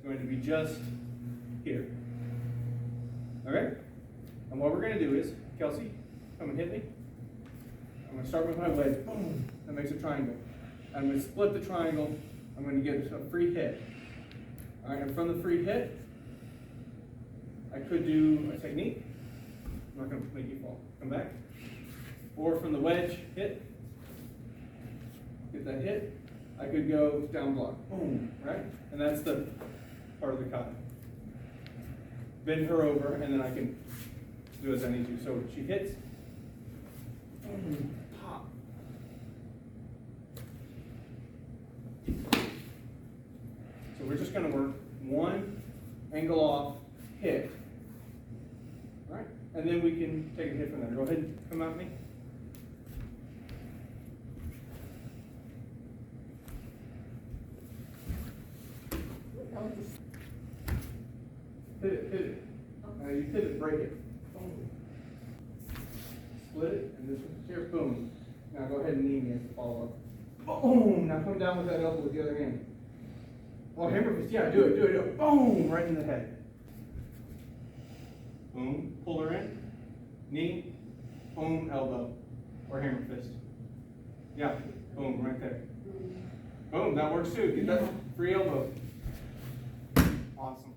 going to be just here. Okay? And what we're going to do is, Kelsey, come and hit me. I'm going to start with my wedge. Boom. That makes a triangle. I'm going to split the triangle. I'm going to get a free hit. All right, and from the free hit, I could do a technique. I'm not going to make you fall. Come back. Or from the wedge, hit. Get that hit. I could go down block. Boom. Right? And that's the part of the kata. Bend her over, and then I can do as I need to. So she hits. Boom. Pop. So we're just going to work one angle off hit. Right? And then we can take a hit from there. Go ahead and come at me. Hit it, hit it. Now you hit it, break it. Boom. Split it, and this one here, boom. Now go ahead and knee me as a follow up. Boom! Now come down with that elbow with the other hand. Oh, hammer fist, yeah, do it, do it, do it. Boom! Right in the head. Boom, pull her in. Knee, boom, elbow. Or hammer fist. Yeah, boom, right there. Boom, that works too. Get that free elbow. Awesome.